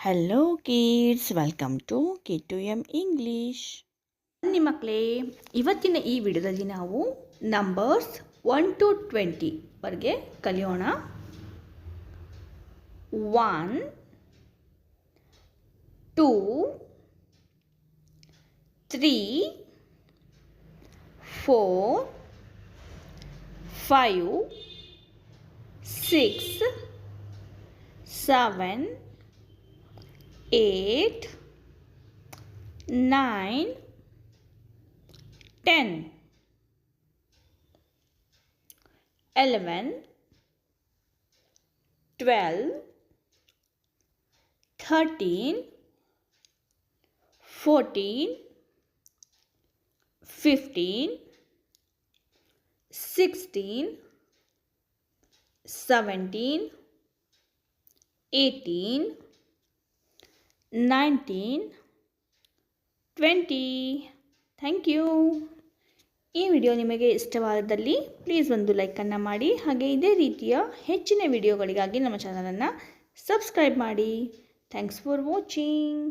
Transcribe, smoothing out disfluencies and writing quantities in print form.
Hello kids, welcome to K2M English. ಬನ್ನಿ ಮಕ್ಕಳೇ, ಇವತ್ತಿನ ಈ ವಿಡಿಯೋದಲ್ಲಿ ನಾವು ನಂಬರ್ಸ್ 1 to 20 ವರೆಗೆ ಕಲಿಯೋಣ. 1 2 3 4 5 6 7 8 9 10 11 12 13 14 15 16 17 18 19 20. Thank you. ಈ ವಿಡಿಯೋ ನಿಮಗೆ ಇಷ್ಟವಾದಲ್ಲಿ ಪ್ಲೀಸ್ ಒಂದು ಲೈಕನ್ನು ಮಾಡಿ, ಹಾಗೆ ಇದೇ ರೀತಿಯ ಹೆಚ್ಚಿನ ವಿಡಿಯೋಗಳಿಗಾಗಿ ನಮ್ಮ ಚಾನಲನ್ನು ಸಬ್ಸ್ಕ್ರೈಬ್ ಮಾಡಿ. Thanks for watching.